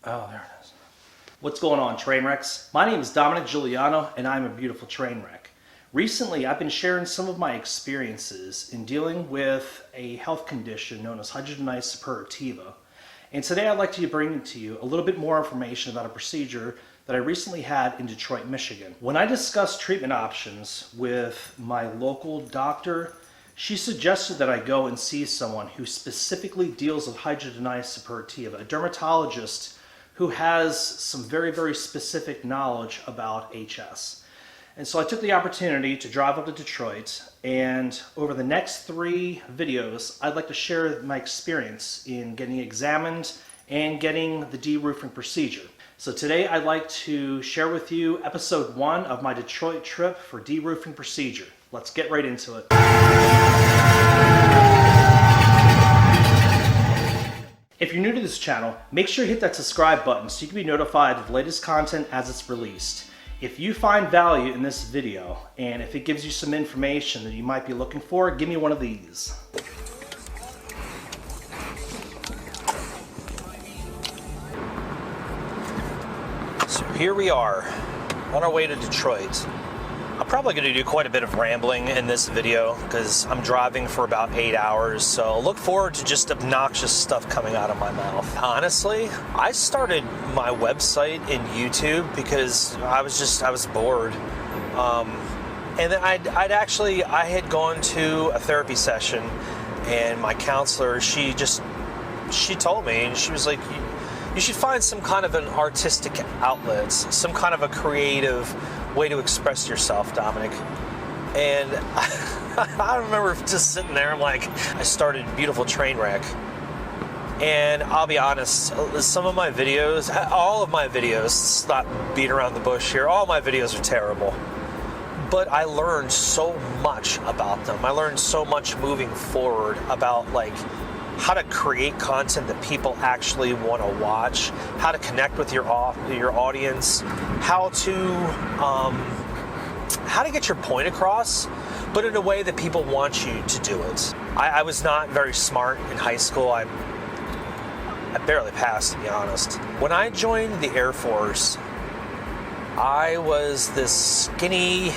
Oh, there it is. What's going on, Trainwrecks? My name is Dominick Juliano and I'm a Beautiful Trainwreck. Recently, I've been sharing some of my experiences in dealing with a health condition known as Hidradenitis Suppurativa. And today I'd like to bring to you a little bit more information about a procedure that I recently had in Detroit, Michigan. When I discussed treatment options with my local doctor, she suggested that I go and see someone who specifically deals with Hidradenitis Suppurativa, a dermatologist who has some very, very specific knowledge about HS. And so I took the opportunity to drive up to Detroit, and over the next 3 videos, I'd like to share my experience in getting examined and getting the deroofing procedure. So today I'd like to share with you episode 1 of my Detroit trip for deroofing procedure. Let's get right into it. If you're new to this channel, make sure you hit that subscribe button so you can be notified of the latest content as it's released. If you find value in this video, and if it gives you some information that you might be looking for, give me one of these. So here we are, on our way to Detroit. I'm probably going to do quite a bit of rambling in this video because I'm driving for about 8 hours, so look forward to just obnoxious stuff coming out of my mouth. Honestly, I started my website in YouTube because I was bored. And then I had gone to a therapy session, and my counselor, she told me, and she was like, you should find some kind of an artistic outlet, some kind of a creative way to express yourself, Dominic. And I remember just sitting there, I'm like, I started Beautiful Trainwreck. And I'll be honest, some of my videos, all of my videos, stop beating around the bush here, all my videos are terrible. But I learned so much about them. I learned so much moving forward about like how to create content that people actually want to watch, how to connect with your audience, how to get your point across, but in a way that people want you to do it. I was not very smart in high school. I barely passed, to be honest. When I joined the Air Force, I was this skinny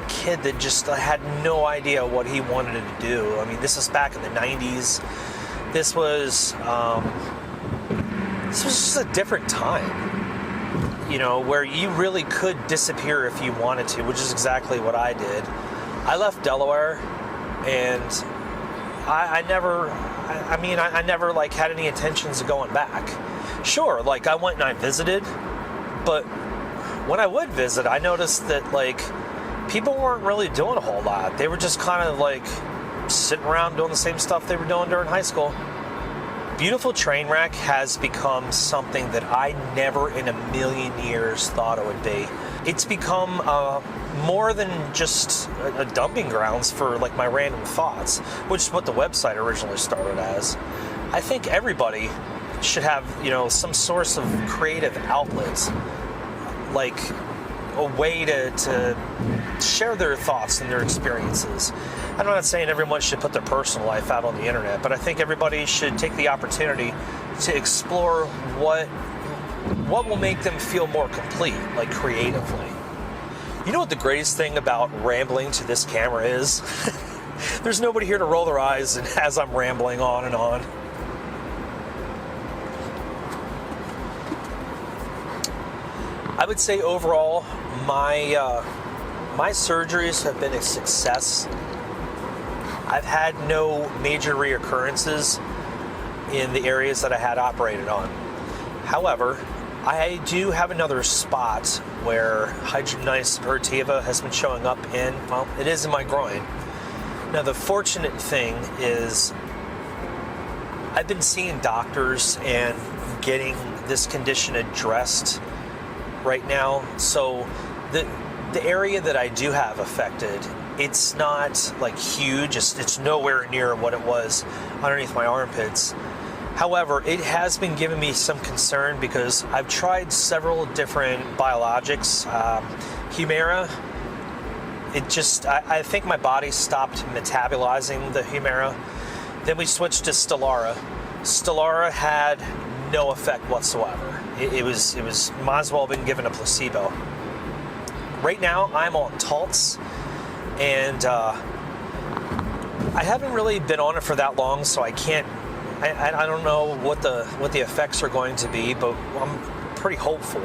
kid that just had no idea what he wanted to do. I mean, this was back in the 90s. This was just a different time, you know, where you really could disappear if you wanted to, which is exactly what I did. I left Delaware, and I never like had any intentions of going back. Sure, like I went and I visited, but when I would visit, I noticed that like people weren't really doing a whole lot. They were just kind of like sitting around doing the same stuff they were doing during high school. Beautiful Trainwreck has become something that I never in a million years thought it would be. It's become more than just a dumping grounds for like my random thoughts, which is what the website originally started as. I think everybody should have, you know, some source of creative outlets, like a way to share their thoughts and their experiences. I'm not saying everyone should put their personal life out on the internet, but I think everybody should take the opportunity to explore what will make them feel more complete, like creatively. You know what the greatest thing about rambling to this camera is? There's nobody here to roll their eyes as I'm rambling on and on. I would say overall, my surgeries have been a success. I've had no major reoccurrences in the areas that I had operated on. However, I do have another spot where Hidradenitis Suppurativa has been showing up in, well, it is in my groin. Now the fortunate thing is I've been seeing doctors and getting this condition addressed right now. So the area that I do have affected, it's not like huge. It's nowhere near what it was underneath my armpits. However, it has been giving me some concern because I've tried several different biologics. Humira, I think my body stopped metabolizing the Humira. Then we switched to Stelara. Stelara had no effect whatsoever. It was might as well have been given a placebo. Right now, I'm on Taltz, and I haven't really been on it for that long, so I can't. I don't know what the effects are going to be, but I'm pretty hopeful.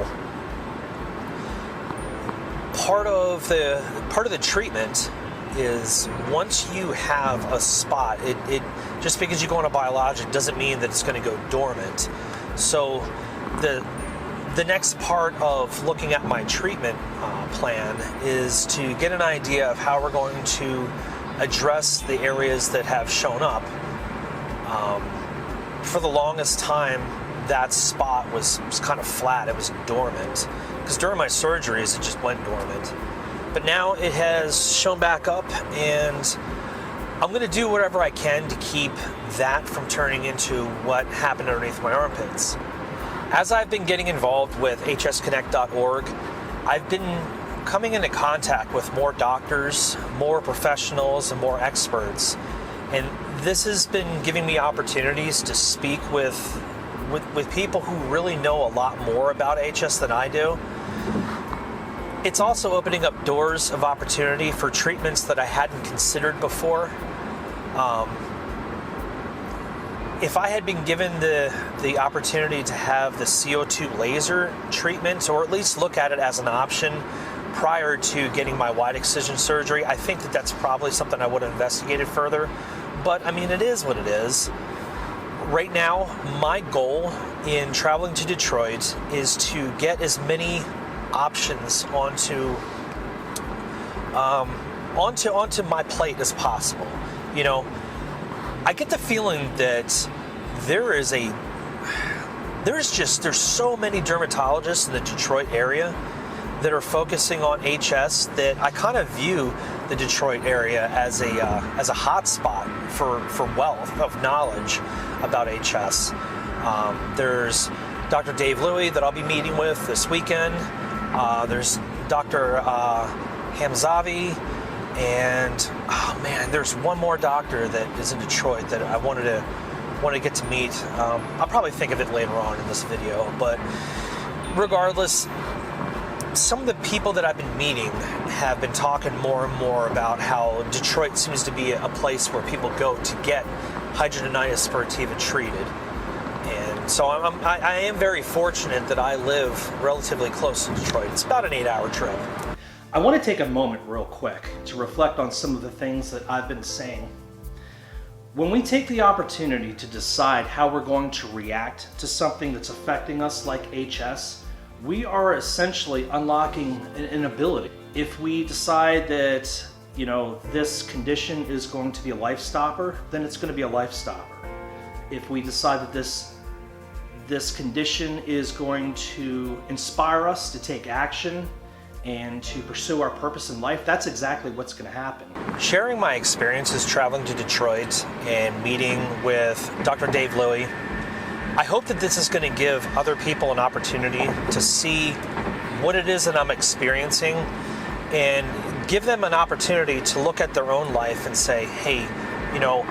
Part of the treatment is once you have a spot, it just because you go on a biologic doesn't mean that it's going to go dormant. So the next part of looking at my treatment plan is to get an idea of how we're going to address the areas that have shown up. For the longest time, that spot was kind of flat. It was dormant. Because during my surgeries, it just went dormant. But now it has shown back up, and I'm going to do whatever I can to keep that from turning into what happened underneath my armpits. As I've been getting involved with hsconnect.org, I've been coming into contact with more doctors, more professionals, and more experts. And this has been giving me opportunities to speak with people who really know a lot more about HS than I do. It's also opening up doors of opportunity for treatments that I hadn't considered before. If I had been given the opportunity to have the CO2 laser treatment, or at least look at it as an option prior to getting my wide excision surgery, I think that that's probably something I would have investigated further. But I mean, it is what it is. Right now, my goal in traveling to Detroit is to get as many options onto my plate as possible. You know, I get the feeling that there's so many dermatologists in the Detroit area that are focusing on HS that I kind of view the Detroit area as a hot spot for wealth of knowledge about HS. There's Dr. Daveluy that I'll be meeting with this weekend. There's Dr. Hamzavi, and oh man, there's one more doctor that is in Detroit that I want to get to meet. I'll probably think of it later on in this video, but regardless, some of the people that I've been meeting have been talking more and more about how Detroit seems to be a place where people go to get hidradenitis suppurativa treated. And so I am very fortunate that I live relatively close to Detroit. It's about an 8-hour trip. I want to take a moment real quick to reflect on some of the things that I've been saying. When we take the opportunity to decide how we're going to react to something that's affecting us like HS, we are essentially unlocking an ability. If we decide that, you know, this condition is going to be a life stopper, then it's going to be a life stopper. If we decide that this condition is going to inspire us to take action and to pursue our purpose in life, that's exactly what's going to happen. Sharing my experiences traveling to Detroit and meeting with Dr. Daveluy, I hope that this is going to give other people an opportunity to see what it is that I'm experiencing and give them an opportunity to look at their own life and say, hey, you know,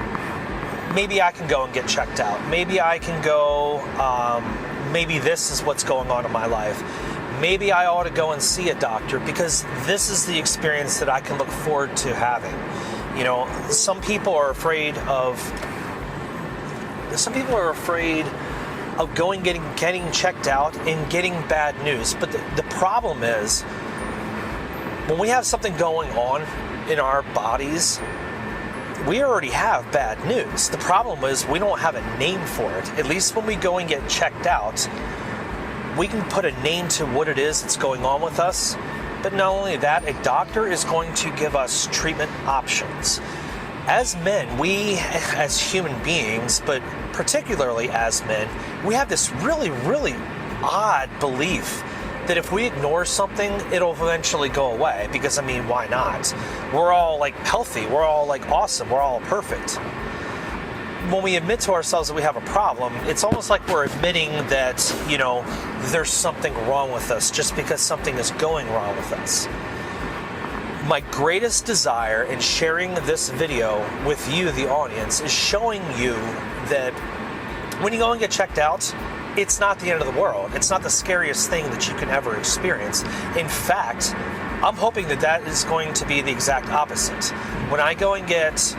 maybe I can go and get checked out. Maybe I can go, maybe this is what's going on in my life. Maybe I ought to go and see a doctor because this is the experience that I can look forward to having. You know, some people are afraid of going, getting checked out and getting bad news. But the problem is, when we have something going on in our bodies, we already have bad news. The problem is we don't have a name for it. At least when we go and get checked out, we can put a name to what it is that's going on with us. But not only that, a doctor is going to give us treatment options. As men, we as human beings, but particularly as men, we have this really, really odd belief that if we ignore something, it'll eventually go away. Because, I mean, why not? We're all like healthy, we're all like awesome, we're all perfect. When we admit to ourselves that we have a problem, it's almost like we're admitting that, you know, there's something wrong with us just because something is going wrong with us. My greatest desire in sharing this video with you, the audience, is showing you that when you go and get checked out, it's not the end of the world. It's not the scariest thing that you can ever experience. In fact, I'm hoping that that is going to be the exact opposite. When I go and get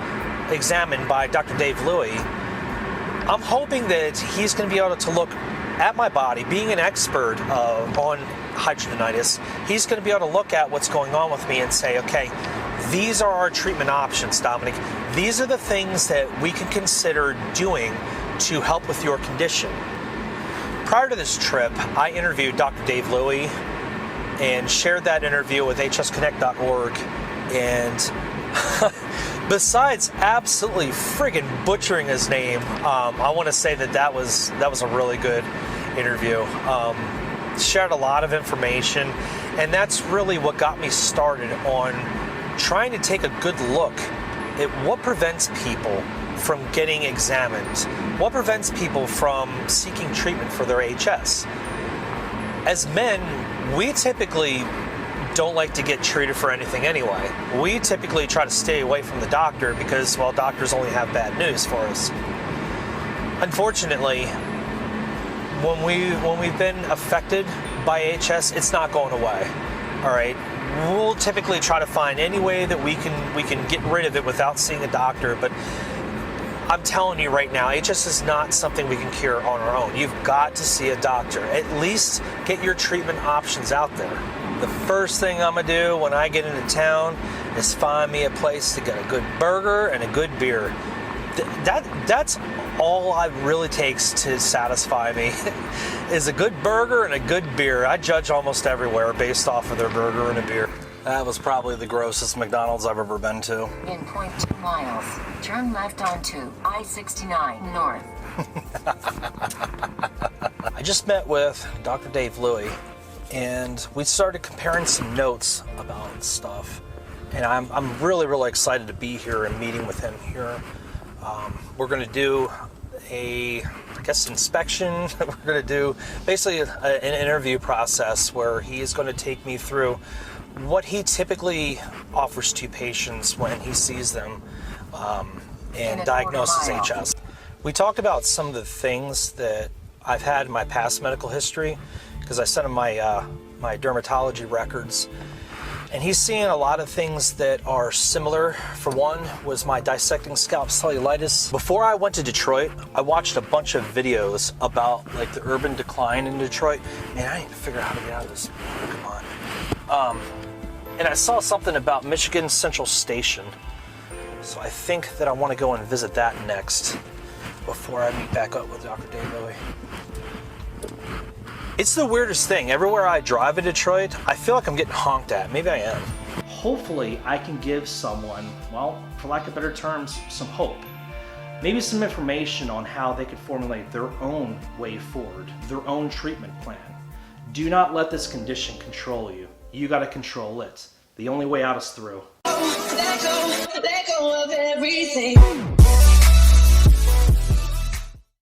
examined by Dr. Daveluy, I'm hoping that he's going to be able to look at my body, being an expert on hidradenitis. He's going to be able to look at what's going on with me and say, okay, these are our treatment options, Dominick. These are the things that we can consider doing to help with your condition. Prior to this trip, I interviewed Dr. Daveluy and shared that interview with hsconnect.org. And besides absolutely friggin' butchering his name, I want to say that was a really good interview. Shared a lot of information, and that's really what got me started on trying to take a good look at what prevents people from getting examined, what prevents people from seeking treatment for their HS. As men, we typically don't like to get treated for anything anyway. We typically try to stay away from the doctor because, well, doctors only have bad news for us. Unfortunately, when we've been affected by HS, it's not going away. All right, we'll typically try to find any way that we can get rid of it without seeing a doctor. But I'm telling you right now, HS is not something we can cure on our own. You've got to see a doctor. At least get your treatment options out there. The first thing I'm gonna do when I get into town is find me a place to get a good burger and a good beer. That's all it really takes to satisfy me is a good burger and a good beer. I judge almost everywhere based off of their burger and a beer. That was probably the grossest McDonald's I've ever been to. In 0.2 miles, turn left onto I-69 North. I just met with Dr. Daveluy, and we started comparing some notes about stuff. And I'm really, really excited to be here and meeting with him here. We're going to do I guess, inspection. We're going to do basically an interview process where he is going to take me through what he typically offers to patients when he sees them and diagnoses HS. We talked about some of the things that I've had in my past medical history because I sent him my dermatology records. And he's seeing a lot of things that are similar. For one was my dissecting scalp cellulitis. Before I went to Detroit, I watched a bunch of videos about like the urban decline in Detroit. Man, I need to figure out how to get out of this. Come on. And I saw something about Michigan Central Station. So I think that I want to go and visit that next before I meet back up with Dr. Daveluy. It's the weirdest thing. Everywhere I drive in Detroit, I feel like I'm getting honked at. Maybe I am. Hopefully, I can give someone, well, for lack of better terms, some hope. Maybe some information on how they could formulate their own way forward, their own treatment plan. Do not let this condition control you. You got to control it. The only way out is through. Let go of everything.